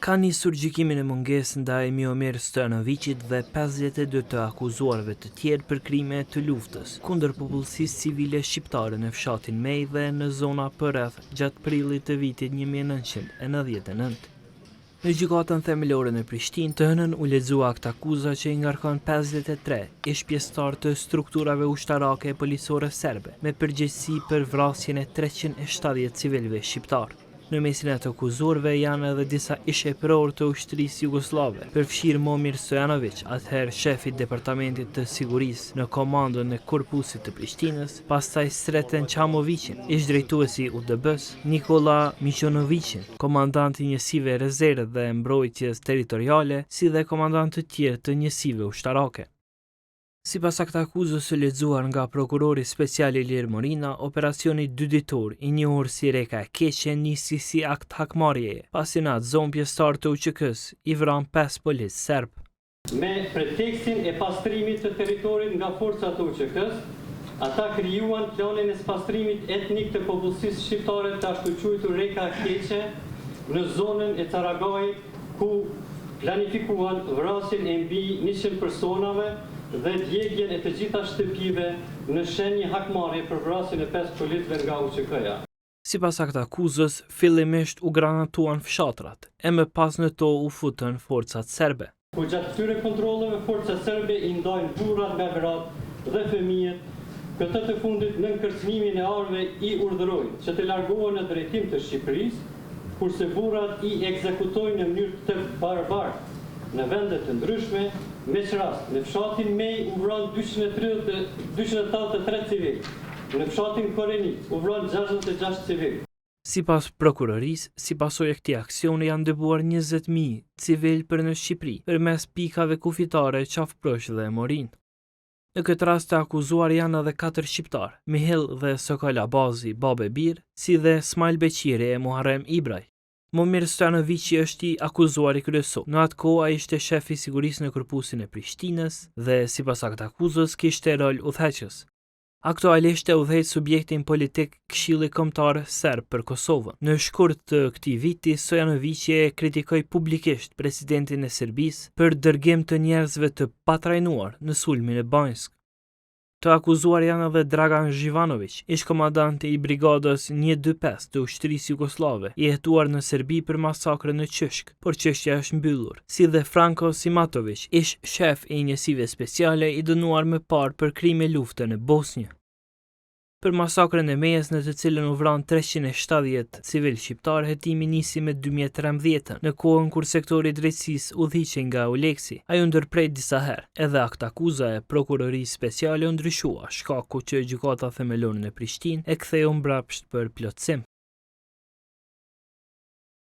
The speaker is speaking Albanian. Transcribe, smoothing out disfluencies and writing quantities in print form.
Ka nisur gjykimin e mungesë ndaj Miomir Stojanovićit dhe 52 të akuzuarve të tjerë për krime të luftës kundër popullsisë civile shqiptare në fshatin Mej dhe në zona përreth gjatë prillit të vitit 1999. Në gjykatën themelore në Prishtinë të hënën u lexua akt akuza që i ngarkon 53 ish pjesëtar të strukturave ushtarake e policore serbe me përgjegjësi për vrasjen e 370 civilëve shqiptar. Në mesin e të akuzuarve janë edhe disa ish-epror të ushtrisë jugoslave, përfshirë Momir Stojanović, atëherë shefi i departamentit të sigurisë në komandën e korpusit të Prishtinës, pastaj Sreten Çamovićin, ish-drejtuesi i UDB-s, Nikola Miqonovićin, komandant i njësive rezervë dhe mbrojtjes territoriale, si dhe komandantë të tjerë të njësive ushtarake. Sipas akta akuzës së lexuar nga prokurori special Ilir Morina, operacioni 2 ditor, i njohur si Reka e Keqe, nisi si akt hakmarrjeje, pasi në atë zonë pjesëtar të UÇK-s i vran 5 policë serb. Me pretekstin e pastrimit të territorit nga forcat të UÇK-s, ata krijuan planin e pastrimit etnik të popullsisë shqiptare të ashtu quajtur Reka e Keqe në zonën e Caragajit, ku planifikuan vrasjen e mbi 100 personave dhe djegjen e të gjitha shtëpive në shenjë hakmarrje për vrasjen e 5 policëve nga UÇK-ja. Sipas akta akuzës, fillimisht u granatuan fshatrat, e më pas në to u futën forcat serbe. Ku gjatë këtyre kontrolleve forcat serbe i ndajnë burrat me gratë dhe fëmijët, këtë të fundit nën kërcënimin e arve i urdhërojnë që të largohen në drejtim të Shqipërisë, kurse burrat i ekzekutojnë në mënyrë të barabartë në vende të ndryshme, me rast në fshatin Mej u vran 283 civil, në fshatin Korenik u vran 66 civil. Sipas prokurorisë, si pasojë e këtij aksioni janë dëbuar 20.000 civil për në Shqipëri, përmes pikave kufitare Qafprosh dhe Morin. Në këtë rast të akuzuar janë edhe 4 shqiptar, Mihil dhe Sokol Abazi, Babe Bir, si dhe Smail Beqiri e Muharrem Ibraj. Momir Stojanović është i akuzuari kryesor. Në atë kohë ai ishte shefi i sigurisë në korpusin e Prishtinës dhe sipas akta akuzës kishte rol udhëheqës. Aktualisht e udhëheq subjektin politik Këshilli Kombëtar Serb për Kosovën. Në shkurt të këtij viti, Stojanović e kritikoi publikisht presidentin e Serbisë për dërgim të njerëzve të patrajnuar në sulmin e Banjsk. Të akuzuar janë edhe Dragan Zhivanović, ish komandanti i brigadës 125 të ushtrisë jugoslave, i hetuar në Serbi për masakrën në Qyshk, por çështja është mbyllur, si dhe Franko Simatović, ish shef i njësive speciale i dënuar më parë për krime lufte në Bosnjë. Për masakrën e Mejës në të cilën u vran 370 civil shqiptar, hetimi nisi me 2013, në kohën kur sektori i drejtësisë udhëhiqej nga Oleksi. Ai u ndërprej disa herë. Edhe akt akuza e prokurorisë speciale u ndryshua, shkaku që gjykata themelore në Prishtinë e ktheu mbrapsht për plotësim.